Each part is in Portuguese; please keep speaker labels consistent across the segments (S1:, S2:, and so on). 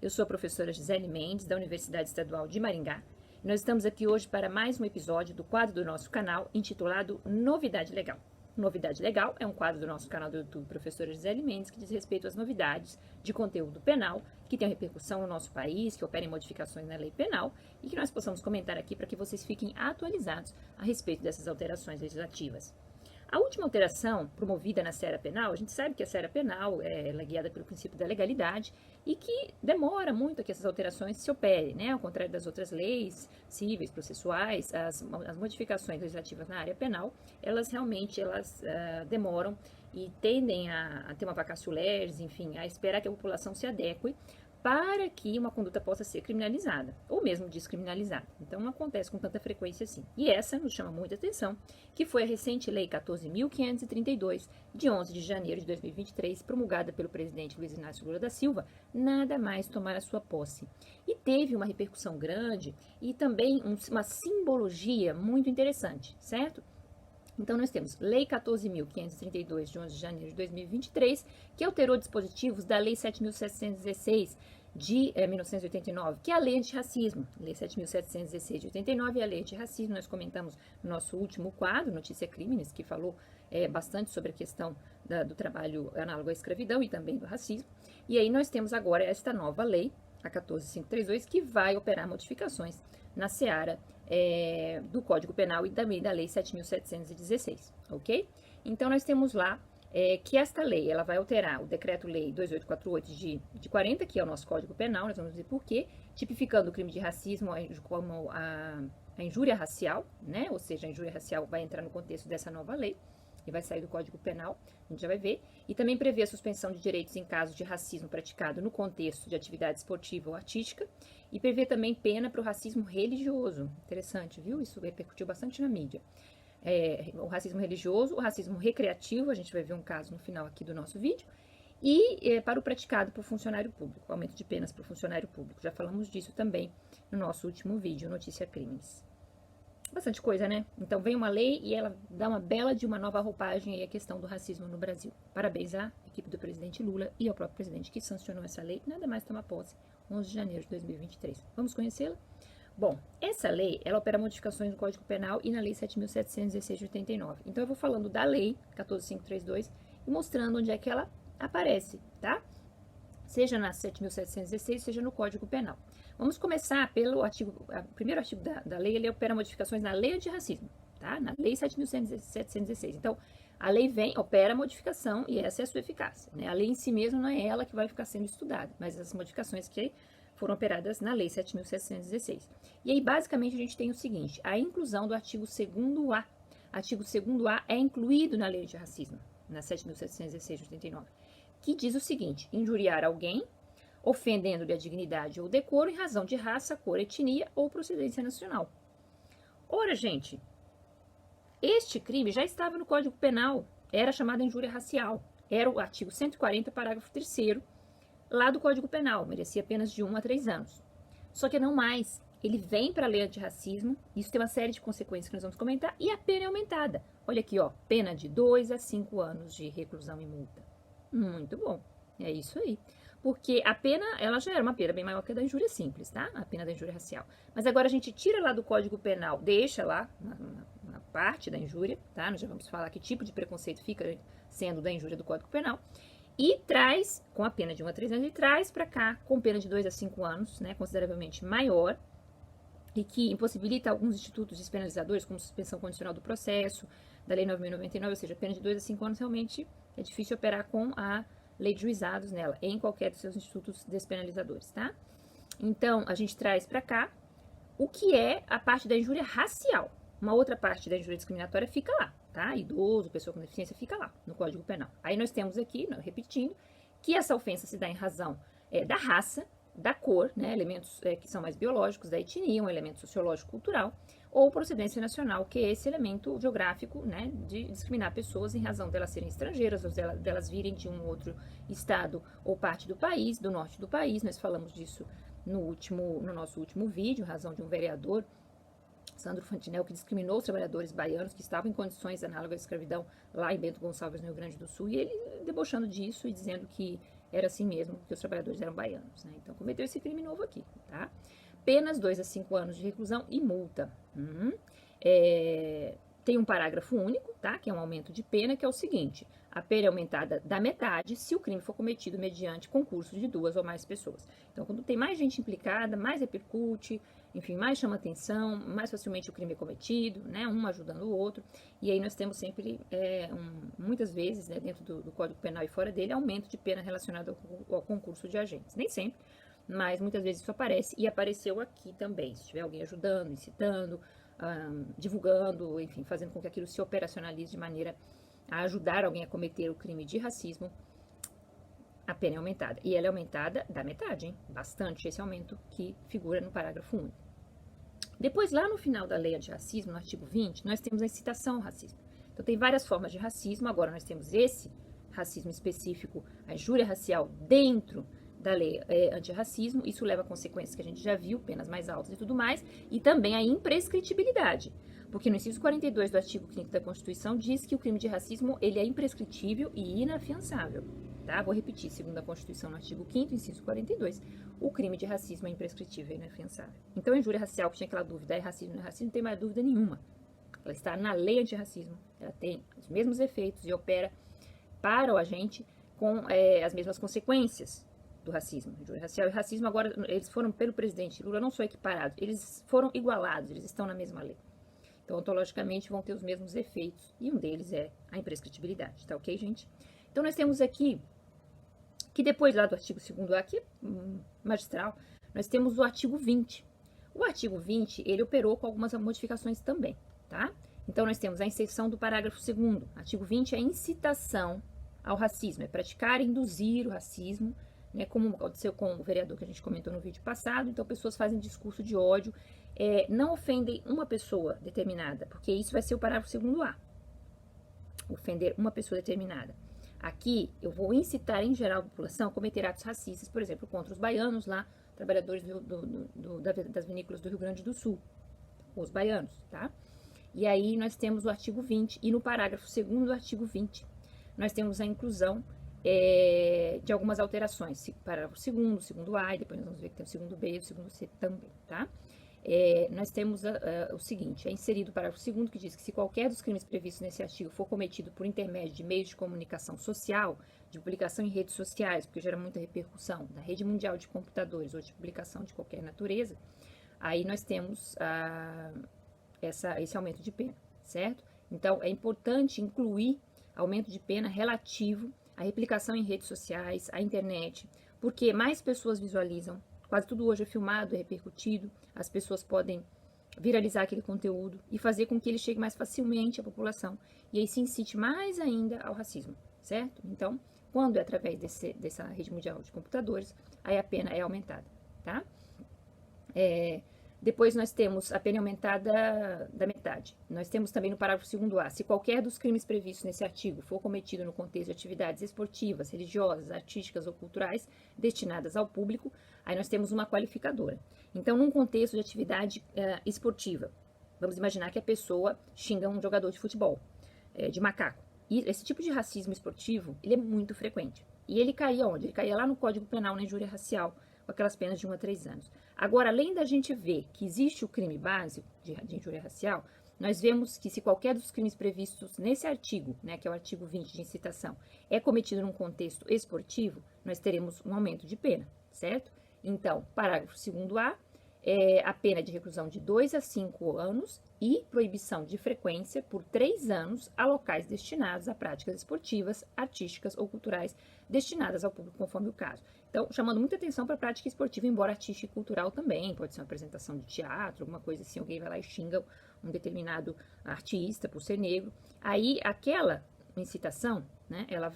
S1: Eu sou a professora Gisele Mendes, da Universidade Estadual de Maringá. E nós estamos aqui hoje para mais um episódio do quadro do nosso canal intitulado Novidade Legal. Novidade Legal é um quadro do nosso canal do YouTube Professora Gisele Mendes que diz respeito às novidades de conteúdo penal que tem repercussão no nosso país, que operem modificações na lei penal e que nós possamos comentar aqui para que vocês fiquem atualizados a respeito dessas alterações legislativas. A última alteração promovida na seara penal, a gente sabe que a seara penal ela é guiada pelo princípio da legalidade e que demora muito que essas alterações se operem, né? Ao contrário das outras leis cíveis, processuais, as modificações legislativas na área penal, elas realmente demoram e tendem a ter uma vacatio legis, enfim, a esperar que a população se adeque para que uma conduta possa ser criminalizada, ou mesmo descriminalizada. Então, não acontece com tanta frequência assim. E essa nos chama muita atenção, que foi a recente Lei 14.532, de 11 de janeiro de 2023, promulgada pelo presidente Luiz Inácio Lula da Silva, nada mais tomar a sua posse. E teve uma repercussão grande e também uma simbologia muito interessante, certo? Então, nós temos Lei 14.532, de 11 de janeiro de 2023, que alterou dispositivos da Lei 7.716, de 1989, que é a Lei Antirracismo. Lei 7.716, de 89, é a Lei Antirracismo. Nós comentamos no nosso último quadro, Notícia Crimes, que falou bastante sobre a questão do trabalho análogo à escravidão e também do racismo. E aí nós temos agora esta nova lei, a 14.532, que vai operar modificações na seara do Código Penal e também da Lei 7.716, ok? Então, nós temos lá que esta lei, ela vai alterar o Decreto-Lei 2848 de 40, que é o nosso Código Penal, nós vamos dizer por quê, tipificando o crime de racismo como a injúria racial, né? Ou seja, a injúria racial vai entrar no contexto dessa nova lei e vai sair do Código Penal, a gente já vai ver, e também prevê a suspensão de direitos em caso de racismo praticado no contexto de atividade esportiva ou artística, e prevê também pena para o racismo religioso. Interessante, viu? Isso repercutiu bastante na mídia. O racismo religioso, o racismo recreativo, a gente vai ver um caso no final aqui do nosso vídeo, e para o praticado por funcionário público, aumento de penas para o funcionário público. Já falamos disso também no nosso último vídeo, Notícia Crimes. Bastante coisa, né? Então vem uma lei e ela dá uma bela de uma nova roupagem aí à questão do racismo no Brasil. Parabéns à equipe do presidente Lula e ao próprio presidente que sancionou essa lei, nada mais toma posse, 11 de janeiro de 2023. Vamos conhecê-la? Bom, essa lei, ela opera modificações no Código Penal e na Lei 7.716 de 89. Então eu vou falando da Lei 14.532 e mostrando onde é que ela aparece, tá? Seja na 7.716, seja no Código Penal. Vamos começar pelo primeiro artigo da lei, ele opera modificações na Lei Antirracismo, tá? Na Lei 7.716. Então, a lei opera modificação e essa é a sua eficácia, né? A lei em si mesma não é ela que vai ficar sendo estudada, mas as modificações que foram operadas na Lei 7.716. E aí, basicamente, a gente tem o seguinte, a inclusão do artigo 2º-A. Artigo 2º-A é incluído na Lei Antirracismo, na 7.716 de 89, que diz o seguinte, injuriar alguém, ofendendo-lhe a dignidade ou decoro em razão de raça, cor, etnia ou procedência nacional. Ora, gente, este crime já estava no Código Penal, era chamado injúria racial, era o artigo 140, parágrafo 3º, lá do Código Penal, merecia apenas de 1 a 3 anos. Só que não mais, ele vem para a lei antirracismo, isso tem uma série de consequências que nós vamos comentar, e a pena é aumentada. Olha aqui, ó, pena de 2 a 5 anos de reclusão e multa. Muito bom, é isso aí. Porque a pena, ela já era uma pena bem maior que a da injúria simples, tá? A pena da injúria racial. Mas agora a gente tira lá do Código Penal, deixa lá na parte da injúria, tá? Nós já vamos falar que tipo de preconceito fica sendo da injúria do Código Penal. E traz, com a pena de 1 a 3 anos, e traz para cá, com pena de 2 a 5 anos, né? Consideravelmente maior, e que impossibilita alguns institutos despenalizadores, como suspensão condicional do processo, da Lei 9.099, ou seja, pena de 2 a 5 anos, realmente é difícil operar com a lei de juizados nela, em qualquer dos seus institutos despenalizadores, tá? Então, a gente traz para cá o que é a parte da injúria racial. Uma outra parte da injúria discriminatória fica lá, tá? Idoso, pessoa com deficiência, fica lá, no Código Penal. Aí nós temos aqui, repetindo, que essa ofensa se dá em razão da raça, da cor, né? Elementos que são mais biológicos, da etnia, um elemento sociológico-cultural, ou procedência nacional, que é esse elemento geográfico, né, de discriminar pessoas em razão delas serem estrangeiras, ou delas virem de um outro estado ou parte do país, do norte do país. Nós falamos disso no nosso último vídeo, em razão de um vereador, Sandro Fantinel, que discriminou os trabalhadores baianos que estavam em condições análogas à escravidão lá em Bento Gonçalves, no Rio Grande do Sul, e ele debochando disso e dizendo que era assim mesmo, porque os trabalhadores eram baianos, né? Então, cometeu esse crime novo aqui, tá? Penas 2 a 5 anos de reclusão e multa. Tem um parágrafo único, tá? Que é um aumento de pena, que é o seguinte: a pena é aumentada da metade se o crime for cometido mediante concurso de 2 ou mais pessoas. Então, quando tem mais gente implicada, mais repercute, enfim, mais chama atenção, mais facilmente o crime é cometido, né? Um ajudando o outro. E aí nós temos sempre, muitas vezes, né, dentro do Código Penal e fora dele, aumento de pena relacionado ao concurso de agentes. Nem sempre, mas muitas vezes isso aparece e apareceu aqui também. Se tiver alguém ajudando, incitando, divulgando, enfim, fazendo com que aquilo se operacionalize de maneira a ajudar alguém a cometer o crime de racismo, a pena é aumentada. E ela é aumentada da metade, hein? Bastante esse aumento que figura no parágrafo único. Depois, lá no final da lei antirracismo, no artigo 20, nós temos a incitação ao racismo. Então, tem várias formas de racismo. Agora, nós temos esse racismo específico, a injúria racial, dentro da lei antirracismo. Isso leva a consequências que a gente já viu, penas mais altas e tudo mais, e também a imprescritibilidade. Porque no inciso 42 do artigo 5º da Constituição diz que o crime de racismo ele é imprescritível e inafiançável. Tá? Vou repetir, segundo a Constituição, no artigo 5º, inciso 42, o crime de racismo é imprescritível e inafiançável. Então, a injúria racial, que tinha aquela dúvida, é racismo, não é racismo, não tem mais dúvida nenhuma. Ela está na lei antirracismo, ela tem os mesmos efeitos e opera para o agente com as mesmas consequências do racismo. Injúria racial e racismo, agora, eles foram, pelo presidente Lula, não só equiparados, eles foram igualados, eles estão na mesma lei. Então, ontologicamente, vão ter os mesmos efeitos, e um deles é a imprescritibilidade, tá ok, gente? Então, nós temos aqui, que depois lá do artigo 2º, aqui, magistral, nós temos o artigo 20. O artigo 20, ele operou com algumas modificações também, tá? Então, nós temos a inserção do parágrafo 2º. Artigo 20 é a incitação ao racismo, é praticar e induzir o racismo, né, como aconteceu com o vereador que a gente comentou no vídeo passado. Então, pessoas fazem discurso de ódio, não ofendem uma pessoa determinada, porque isso vai ser o parágrafo 2º A. Ofender uma pessoa determinada. Aqui, eu vou incitar, em geral, a população a cometer atos racistas, por exemplo, contra os baianos lá, trabalhadores das vinícolas do Rio Grande do Sul, os baianos, tá? E aí, nós temos o artigo 20, e no parágrafo 2º do artigo 20, nós temos a inclusão de algumas alterações, parágrafo 2º, 2º A, e depois nós vamos ver que tem o 2º B e o 2º C também, tá? Nós temos o seguinte: é inserido o parágrafo 2º que diz que se qualquer dos crimes previstos nesse artigo for cometido por intermédio de meios de comunicação social, de publicação em redes sociais, porque gera muita repercussão, da rede mundial de computadores ou de publicação de qualquer natureza, aí nós temos esse aumento de pena, certo? Então, é importante incluir aumento de pena relativo à replicação em redes sociais, à internet, porque mais pessoas visualizam. Quase tudo hoje é filmado, é repercutido, as pessoas podem viralizar aquele conteúdo e fazer com que ele chegue mais facilmente à população e aí se incite mais ainda ao racismo, certo? Então, quando é através dessa rede mundial de computadores, aí a pena é aumentada, tá? Depois nós temos a pena aumentada da metade. Nós temos também no parágrafo 2º A, se qualquer dos crimes previstos nesse artigo for cometido no contexto de atividades esportivas, religiosas, artísticas ou culturais destinadas ao público, aí nós temos uma qualificadora. Então, num contexto de atividade esportiva, vamos imaginar que a pessoa xinga um jogador de futebol, de macaco. E esse tipo de racismo esportivo, ele é muito frequente. E ele caía onde? Ele caía lá no Código Penal, na injúria racial, com aquelas penas de 1 a 3 anos. Agora, além da gente ver que existe o crime básico de injúria racial, nós vemos que se qualquer dos crimes previstos nesse artigo, né, que é o artigo 20 de incitação, é cometido num contexto esportivo, nós teremos um aumento de pena, certo? Então, parágrafo 2º A, a pena de reclusão de 2 a 5 anos e proibição de frequência por 3 anos a locais destinados a práticas esportivas, artísticas ou culturais destinadas ao público conforme o caso. Então, chamando muita atenção para a prática esportiva, embora artística e cultural também, pode ser uma apresentação de teatro, alguma coisa assim, alguém vai lá e xinga um determinado artista por ser negro. Aí, aquela incitação, né, ela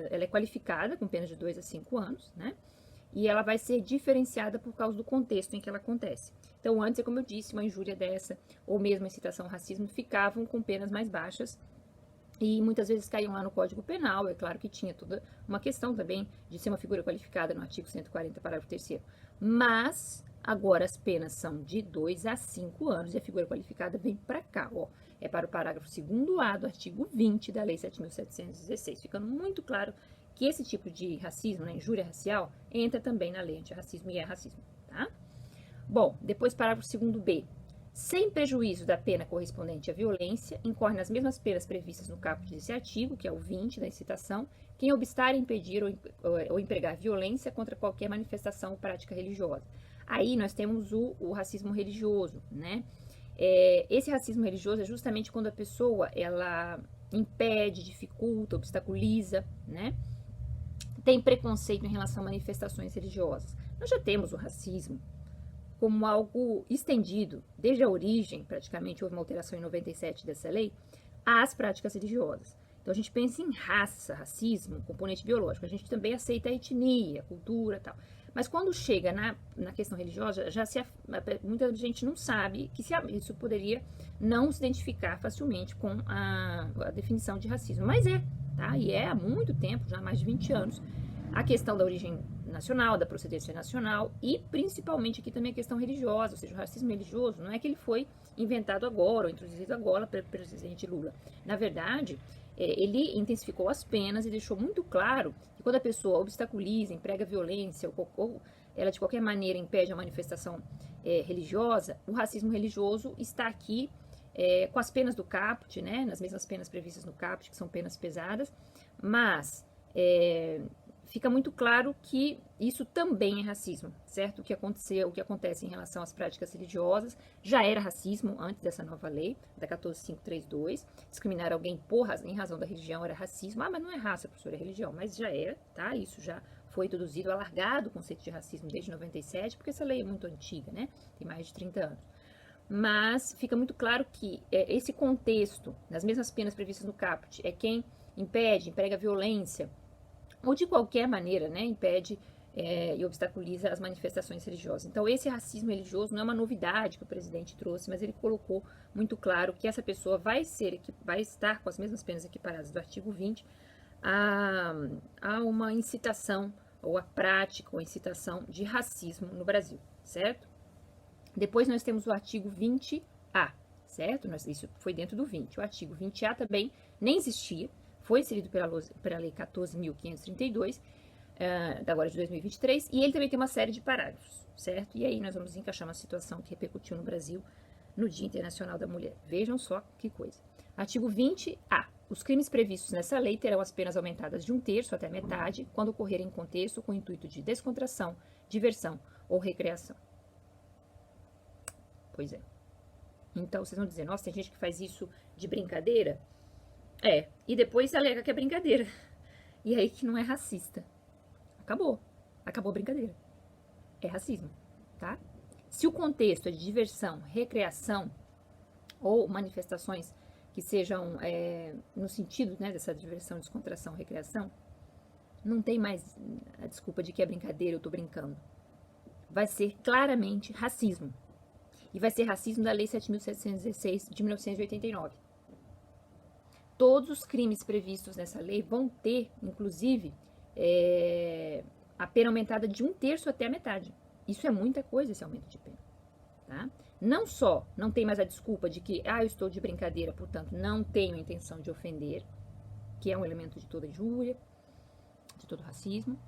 S1: é qualificada com pena de 2 a 5 anos, né? E ela vai ser diferenciada por causa do contexto em que ela acontece. Então, antes, como eu disse, uma injúria dessa, ou mesmo a incitação ao racismo, ficavam com penas mais baixas e muitas vezes caíam lá no Código Penal. É claro que tinha toda uma questão também de ser uma figura qualificada no artigo 140, parágrafo 3º. Mas, agora as penas são de 2 a 5 anos e a figura qualificada vem para cá, ó. É para o parágrafo 2º A do artigo 20 da Lei 7.716, ficando muito claro que esse tipo de racismo, né, injúria racial, entra também na lei antirracismo e é racismo, tá? Bom, depois parágrafo 2º B. Sem prejuízo da pena correspondente à violência, incorre nas mesmas penas previstas no caput desse artigo, que é o 20 da incitação, quem obstar, impedir ou empregar violência contra qualquer manifestação ou prática religiosa. Aí nós temos o racismo religioso, né? Esse racismo religioso é justamente quando a pessoa, ela impede, dificulta, obstaculiza, né? Tem preconceito em relação a manifestações religiosas. Nós já temos o racismo como algo estendido, desde a origem, praticamente houve uma alteração em 97 dessa lei, às práticas religiosas. Então a gente pensa em raça, racismo, componente biológico, a gente também aceita a etnia, cultura e tal. Mas quando chega na questão religiosa, muita gente não sabe que isso poderia não se identificar facilmente com a definição de racismo. Mas tá? E há muito tempo, já há mais de 20 anos, a questão da origem nacional, da procedência nacional e principalmente aqui também a questão religiosa, ou seja, o racismo religioso não é que ele foi inventado agora ou introduzido agora pelo presidente Lula. Na verdade, ele intensificou as penas e deixou muito claro que quando a pessoa obstaculiza, emprega violência ou ela de qualquer maneira impede a manifestação religiosa, o racismo religioso está aqui com as penas do caput, né, nas mesmas penas previstas no caput, que são penas pesadas, mas fica muito claro que isso também é racismo, certo? O que acontece em relação às práticas religiosas já era racismo antes dessa nova lei, da 14532. Discriminar alguém em razão da religião era racismo. Ah, mas não é raça, professora, é religião. Mas já era, tá? Isso já foi introduzido, alargado o conceito de racismo desde 97, porque essa lei é muito antiga, né? Tem mais de 30 anos. Mas fica muito claro que esse contexto, nas mesmas penas previstas no caput, é quem emprega violência, ou de qualquer maneira, né, impede e obstaculiza as manifestações religiosas. Então, esse racismo religioso não é uma novidade que o presidente trouxe, mas ele colocou muito claro que essa pessoa vai estar com as mesmas penas equiparadas do artigo 20 a uma incitação, ou a prática, ou incitação de racismo no Brasil, certo? Depois nós temos o artigo 20A, certo? Isso foi dentro do 20. O artigo 20A também nem existia, foi inserido pela Lei 14.532, agora de 2023, e ele também tem uma série de parágrafos, certo? E aí nós vamos encaixar uma situação que repercutiu no Brasil no Dia Internacional da Mulher. Vejam só que coisa. Artigo 20A. Os crimes previstos nessa lei terão as penas aumentadas de 1/3 até metade, quando ocorrerem em contexto com o intuito de descontração, diversão ou recreação. Pois é. Então, vocês vão dizer, nossa, tem gente que faz isso de brincadeira? E depois alega que é brincadeira. E aí que não é racista. Acabou a brincadeira. É racismo, tá? Se o contexto é de diversão, recreação ou manifestações que sejam no sentido, né, dessa diversão, descontração, recreação, não tem mais a desculpa de que é brincadeira, eu tô brincando. Vai ser claramente racismo. E vai ser racismo da Lei 7.716 de 1989. Todos os crimes previstos nessa lei vão ter, inclusive, a pena aumentada de 1/3 até a metade. Isso é muita coisa, esse aumento de pena. Tá? Não só não tem mais a desculpa de que, eu estou de brincadeira, portanto, não tenho intenção de ofender, que é um elemento de toda injúria, de todo racismo,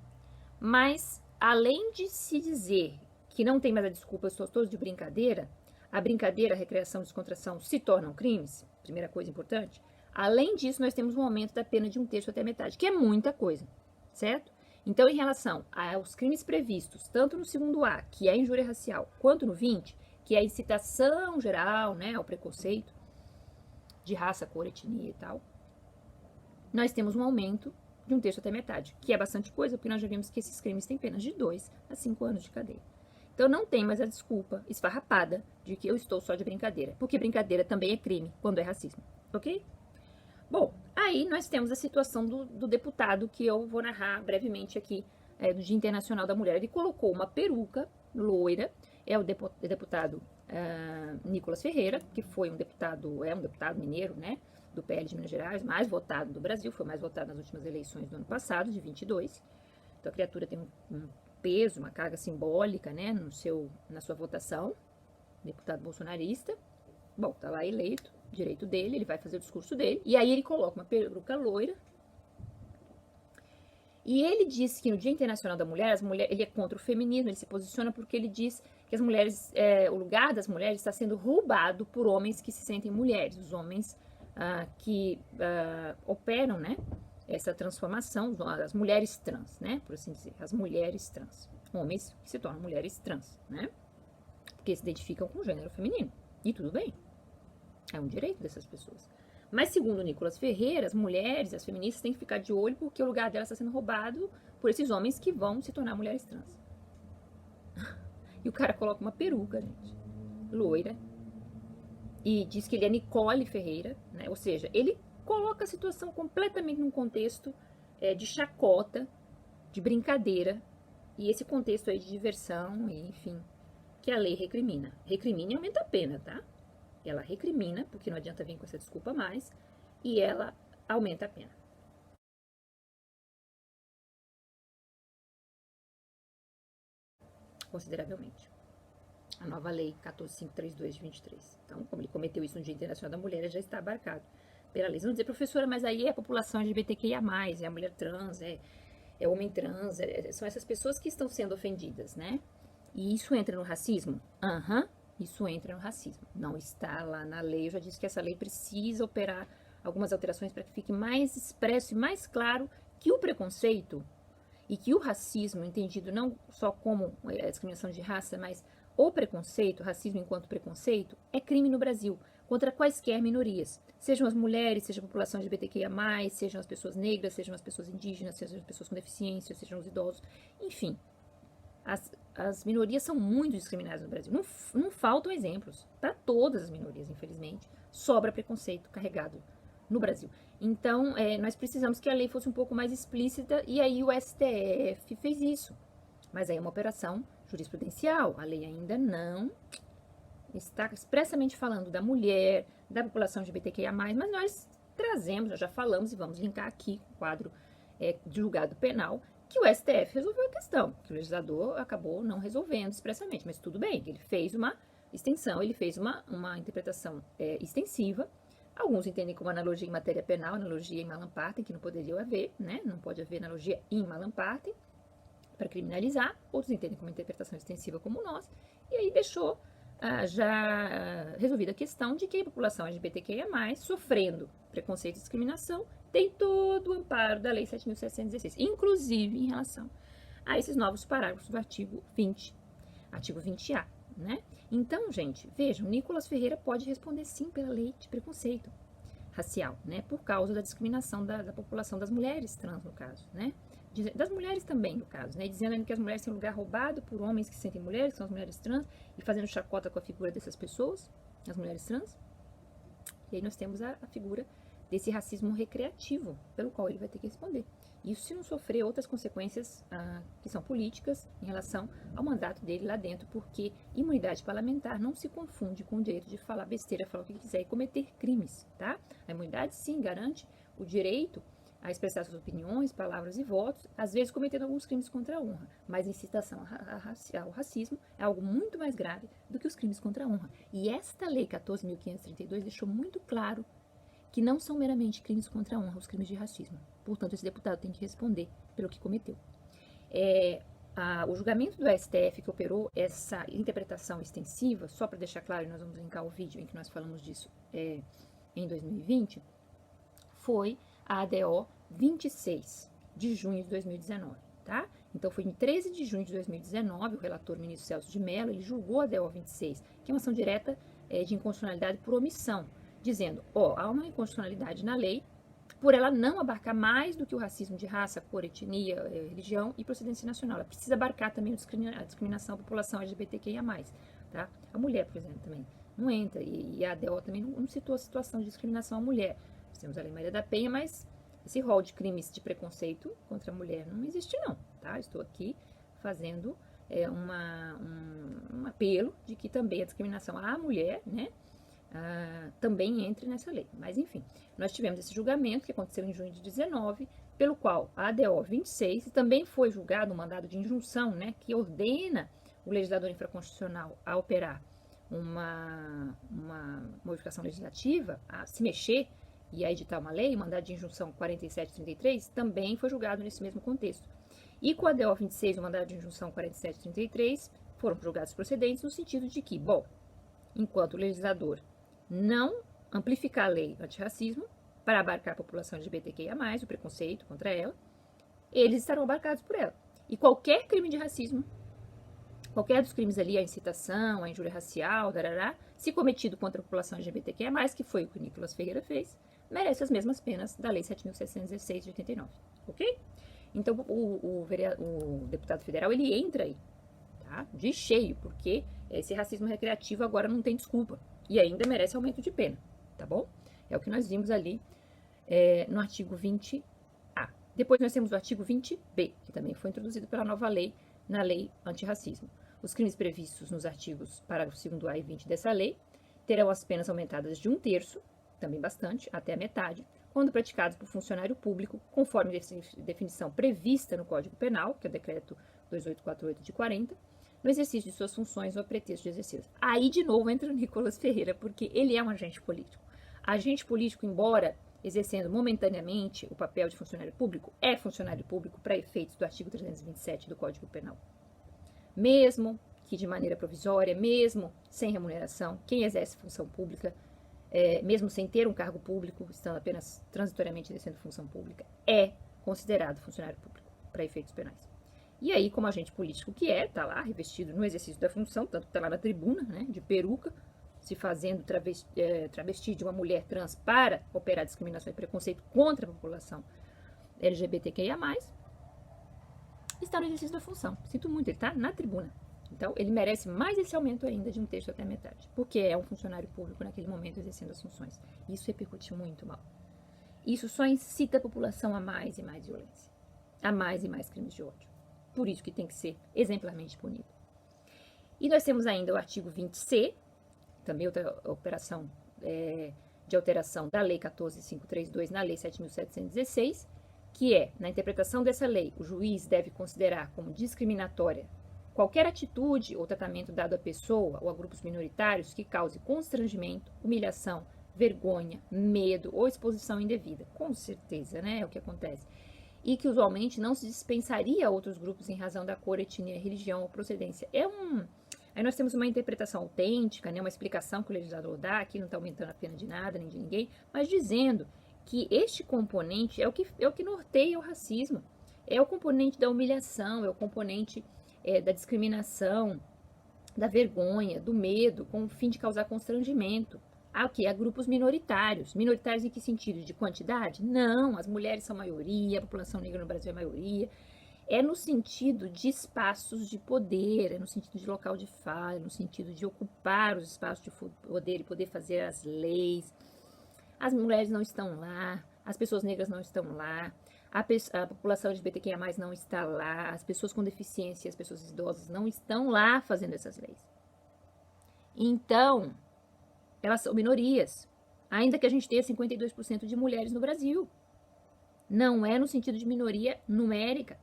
S1: mas, além de se dizer que não tem mais a desculpa, eu estou de brincadeira, a brincadeira, a recreação, a descontração se tornam crimes, primeira coisa importante. Além disso, nós temos um aumento da pena de 1/3 até a metade, que é muita coisa, certo? Então, em relação aos crimes previstos, tanto no segundo A, que é a injúria racial, quanto no 20, que é a incitação geral, né, ao preconceito de raça, cor, etnia e tal, nós temos um aumento de 1/3 até a metade, que é bastante coisa, porque nós já vimos que esses crimes têm penas de 2 a 5 anos de cadeia. Então, não tem mais a desculpa esfarrapada de que eu estou só de brincadeira, porque brincadeira também é crime quando é racismo, ok? Bom, aí nós temos a situação do deputado, que eu vou narrar brevemente aqui, do Dia Internacional da Mulher. Ele colocou uma peruca loira, é o deputado Nicolas Ferreira, que foi um deputado mineiro, né, do PL de Minas Gerais, mais votado do Brasil, foi mais votado nas últimas eleições do ano passado, de 22. Então a criatura tem um peso, uma carga simbólica, né, na sua votação, deputado bolsonarista. Bom, tá lá eleito, direito dele, ele vai fazer o discurso dele, e aí ele coloca uma peruca loira E ele diz que no Dia Internacional da Mulher, ele é contra o feminismo, ele se posiciona porque ele diz que as mulheres, o lugar das mulheres está sendo roubado por homens que se sentem mulheres, os homens que operam, né, essa transformação, as mulheres trans, né, por assim dizer, as mulheres trans, homens que se tornam mulheres trans, né, porque se identificam com o gênero feminino, e tudo bem, é um direito dessas pessoas. Mas segundo o Nicolas Ferreira, as mulheres, as feministas têm que ficar de olho porque o lugar delas está sendo roubado por esses homens que vão se tornar mulheres trans. E o cara coloca uma peruca, gente, loira, e diz que ele é Nicole Ferreira, né? Ou seja, ele coloca a situação completamente num contexto de chacota, de brincadeira, e esse contexto aí de diversão, e, enfim, que a lei recrimina. Recrimina e aumenta a pena, tá? Ela recrimina, porque não adianta vir com essa desculpa mais, e ela aumenta a pena. Consideravelmente. A nova lei 14.532 de 23. Então, como ele cometeu isso no Dia Internacional da Mulher, ele já está abarcado pela lei. Vocês vão dizer, professora, mas aí é a população LGBTQIA+, é a mulher trans, é homem trans, são essas pessoas que estão sendo ofendidas, né? E isso entra no racismo? Isso entra no racismo. Não está lá na lei. Eu já disse que essa lei precisa operar algumas alterações para que fique mais expresso e mais claro que o preconceito e que o racismo, entendido não só como a discriminação de raça, mas o preconceito, racismo enquanto preconceito, é crime no Brasil, contra quaisquer minorias. Sejam as mulheres, seja a população LGBTQIA+, sejam as pessoas negras, sejam as pessoas indígenas, sejam as pessoas com deficiência, sejam os idosos, enfim. As minorias são muito discriminadas no Brasil. Não faltam exemplos. Para todas as minorias, infelizmente, sobra preconceito carregado no Brasil. Então, nós precisamos que a lei fosse um pouco mais explícita e aí o STF fez isso. Mas aí é uma operação jurisprudencial. A lei ainda não está expressamente falando da mulher, da população LGBTQIA+, mas nós trazemos, nós já falamos e vamos linkar aqui o quadro de julgado penal, que o STF resolveu a questão, que o legislador acabou não resolvendo expressamente, mas tudo bem, ele fez uma extensão, ele fez uma interpretação extensiva. Alguns entendem como analogia em matéria penal, analogia em Malam Partem, que não poderia haver, né? Não pode haver analogia em Malam Partem para criminalizar. Outros entendem como interpretação extensiva como nós. E aí deixou já resolvida a questão de que a população LGBTQIA+, sofrendo preconceito e discriminação, tem todo o amparo da Lei 7.716, inclusive em relação a esses novos parágrafos do artigo 20, artigo 20A, né? Então, gente, vejam, Nicolas Ferreira pode responder sim pela lei de preconceito racial, né? Por causa da discriminação da população das mulheres trans, no caso, né? Das mulheres também, no caso, né? Dizendo que as mulheres têm lugar roubado por homens que se sentem mulheres, que são as mulheres trans, e fazendo chacota com a figura dessas pessoas, as mulheres trans. E aí nós temos a figura desse racismo recreativo, pelo qual ele vai ter que responder. Isso se não sofrer outras consequências que são políticas em relação ao mandato dele lá dentro, porque imunidade parlamentar não se confunde com o direito de falar besteira, falar o que quiser e cometer crimes, tá? A imunidade, sim, garante o direito a expressar suas opiniões, palavras e votos, às vezes cometendo alguns crimes contra a honra, mas incitação ao racismo é algo muito mais grave do que os crimes contra a honra. E esta lei 14.532 deixou muito claro que não são meramente crimes contra a honra os crimes de racismo. Portanto, esse deputado tem que responder pelo que cometeu. O julgamento do STF que operou essa interpretação extensiva, só para deixar claro, e nós vamos linkar o vídeo em que nós falamos disso em 2020, foi a ADO 26 de junho de 2019, tá? Então, foi em 13 de junho de 2019, o relator ministro Celso de Mello, ele julgou a ADO 26, que é uma ação direta de inconstitucionalidade por omissão, dizendo, há uma inconstitucionalidade na lei por ela não abarcar mais do que o racismo de raça, cor, etnia, religião e procedência nacional. Ela precisa abarcar também a discriminação à população LGBTQIA+, tá? A mulher, por exemplo, também não entra, e a ADO também não citou a situação de discriminação à mulher. Nós temos a Lei Maria da Penha, mas esse rol de crimes de preconceito contra a mulher não existe não, tá? Estou aqui fazendo um apelo de que também a discriminação à mulher, né, também entre nessa lei. Mas, enfim, nós tivemos esse julgamento que aconteceu em junho de 19, pelo qual a ADO 26 também foi julgado um mandado de injunção, né, que ordena o legislador infraconstitucional a operar uma modificação legislativa, a se mexer e a editar uma lei, o mandado de injunção 4733, também foi julgado nesse mesmo contexto. E com a DO 26, o mandado de injunção 4733, foram julgados procedentes no sentido de que, bom, enquanto o legislador não amplificar a lei antirracismo para abarcar a população LGBTQIA+, o preconceito contra ela, eles estarão abarcados por ela. E qualquer crime de racismo, qualquer dos crimes ali, a incitação, a injúria racial, darará, se cometido contra a população LGBTQIA+, que foi o que o Nicolas Ferreira fez, merece as mesmas penas da Lei 7.716 de 89, ok? Então, o deputado federal, ele entra aí, tá? De cheio, porque esse racismo recreativo agora não tem desculpa e ainda merece aumento de pena, tá bom? É o que nós vimos ali no artigo 20A. Depois nós temos o artigo 20B, que também foi introduzido pela nova lei, na lei antirracismo. Os crimes previstos nos artigos parágrafo 2º A e 20 dessa lei terão as penas aumentadas de 1/3, também bastante, até a metade, quando praticados por funcionário público, conforme definição prevista no Código Penal, que é o decreto 2848 de 40, no exercício de suas funções ou a pretexto de exercê-las. Aí, de novo, entra o Nicolas Ferreira, porque ele é um agente político. Agente político, embora exercendo momentaneamente o papel de funcionário público, é funcionário público para efeitos do artigo 327 do Código Penal. Mesmo que de maneira provisória, mesmo sem remuneração, quem exerce função pública, mesmo sem ter um cargo público, estando apenas transitoriamente exercendo função pública, é considerado funcionário público para efeitos penais. E aí, como agente político que está lá, revestido no exercício da função, tanto que está lá na tribuna, né, de peruca, se fazendo travesti de uma mulher trans para operar discriminação e preconceito contra a população LGBTQIA+, está no exercício da função. Sinto muito, ele está na tribuna. Então, ele merece mais esse aumento ainda de 1/3 até a metade, porque é um funcionário público naquele momento exercendo as funções. Isso repercutiu muito mal. Isso só incita a população a mais e mais violência, a mais e mais crimes de ódio. Por isso que tem que ser exemplarmente punido. E nós temos ainda o artigo 20C, também outra operação de alteração da Lei 14.532 na Lei 7.716, que é, na interpretação dessa lei, o juiz deve considerar como discriminatória qualquer atitude ou tratamento dado à pessoa ou a grupos minoritários que cause constrangimento, humilhação, vergonha, medo ou exposição indevida. Com certeza, né? É o que acontece. E que usualmente não se dispensaria a outros grupos em razão da cor, etnia, religião ou procedência. Aí nós temos uma interpretação autêntica, né? Uma explicação que o legislador dá, aqui não está aumentando a pena de nada, nem de ninguém, mas dizendo que este componente é o que norteia o racismo. É o componente da humilhação, é o componente da discriminação, da vergonha, do medo, com o fim de causar constrangimento. A grupos minoritários. Minoritários em que sentido? De quantidade? Não, as mulheres são maioria, a população negra no Brasil é maioria. É no sentido de espaços de poder, é no sentido de local de fala, é no sentido de ocupar os espaços de poder e poder fazer as leis. As mulheres não estão lá, as pessoas negras não estão lá, a população LGBTQIA+, não está lá, as pessoas com deficiência, as pessoas idosas não estão lá fazendo essas leis. Então, elas são minorias, ainda que a gente tenha 52% de mulheres no Brasil. Não é no sentido de minoria numérica,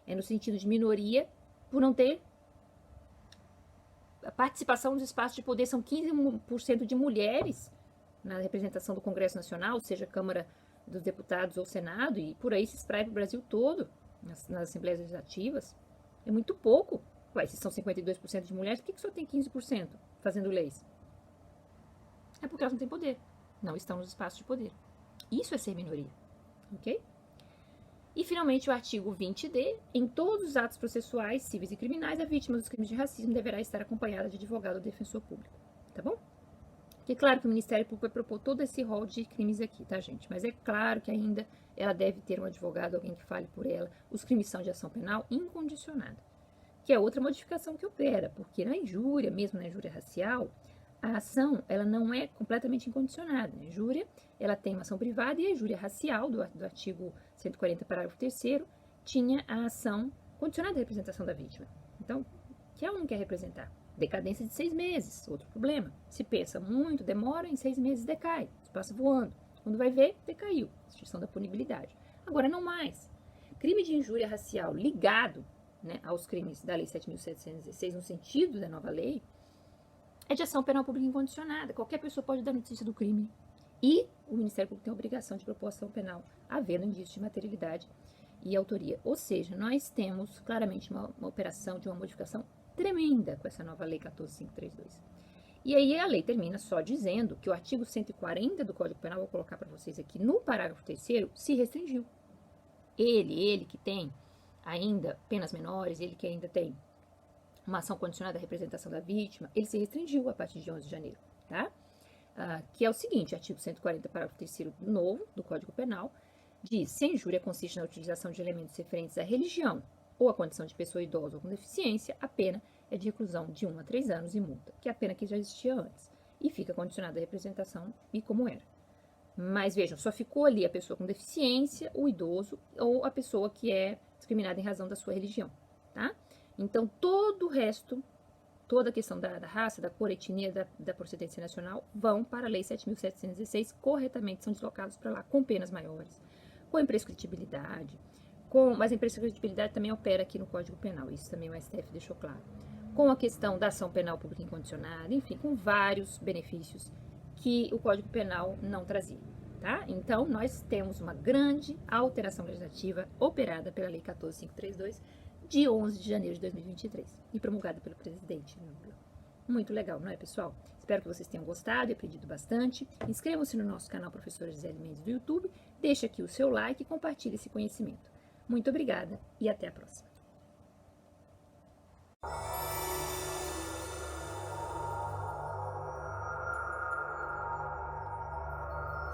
S1: é no sentido de minoria por não ter a participação nos espaços de poder. São 15% de mulheres na representação do Congresso Nacional, seja Câmara dos Deputados ou Senado, e por aí se espraia para o Brasil todo, nas Assembleias Legislativas. É muito pouco. Ué, se são 52% de mulheres, por que só tem 15% fazendo leis? É porque elas não têm poder, não estão nos espaços de poder. Isso é ser minoria, ok? E, finalmente, o artigo 20D, em todos os atos processuais, cíveis e criminais, a vítima dos crimes de racismo deverá estar acompanhada de advogado ou defensor público, tá bom? Porque, claro que o Ministério Público vai propor todo esse rol de crimes aqui, tá, gente? Mas é claro que ainda ela deve ter um advogado, alguém que fale por ela. Os crimes são de ação penal incondicionada, que é outra modificação que opera, porque na injúria, mesmo na injúria racial, a ação, ela não é completamente incondicionada. A injúria, ela tem uma ação privada, e a injúria racial, do artigo 140, parágrafo 3º, tinha a ação condicionada à representação da vítima. Então, que ela não quer representar? Decadência de 6 meses, outro problema. Se pensa muito, demora, em 6 meses decai, passa voando. Quando vai ver, decaiu. Extinção da punibilidade. Agora, não mais. Crime de injúria racial ligado, né, aos crimes da Lei 7.716, no sentido da nova lei, é de ação penal pública incondicionada. Qualquer pessoa pode dar notícia do crime E o Ministério Público tem a obrigação de propor ação penal, havendo indício de materialidade e autoria. Ou seja, nós temos claramente uma operação de uma modificação tremenda com essa nova Lei 14.532. E aí a lei termina só dizendo que o artigo 140 do Código Penal, vou colocar para vocês aqui, no parágrafo 3º, se restringiu. Ele que tem ainda penas menores, ele que ainda tem uma ação condicionada à representação da vítima, ele se restringiu a partir de 11 de janeiro, tá? Que é o seguinte, artigo 140, parágrafo 3º novo do Código Penal, diz: se a injúria consiste na utilização de elementos referentes à religião ou à condição de pessoa idosa ou com deficiência, a pena é de reclusão de 1 a 3 anos e multa, que é a pena que já existia antes, e fica condicionada à representação e como era. Mas vejam, só ficou ali a pessoa com deficiência, o idoso ou a pessoa que é discriminada em razão da sua religião, tá? Então, todo o resto, toda a questão da raça, da cor, etnia, da procedência nacional, vão para a Lei 7.716, corretamente são deslocados para lá com penas maiores, com imprescritibilidade, mas a imprescritibilidade também opera aqui no Código Penal, isso também o STF deixou claro. Com a questão da ação penal pública incondicionada, enfim, com vários benefícios que o Código Penal não trazia, tá? Então, nós temos uma grande alteração legislativa operada pela Lei 14.532, de 11 de janeiro de 2023, e promulgada pelo presidente Lula. Muito legal, não é, pessoal? Espero que vocês tenham gostado e aprendido bastante. Inscrevam-se no nosso canal Professora Gisele Mendes do YouTube, deixe aqui o seu like e compartilhe esse conhecimento. Muito obrigada e até a próxima.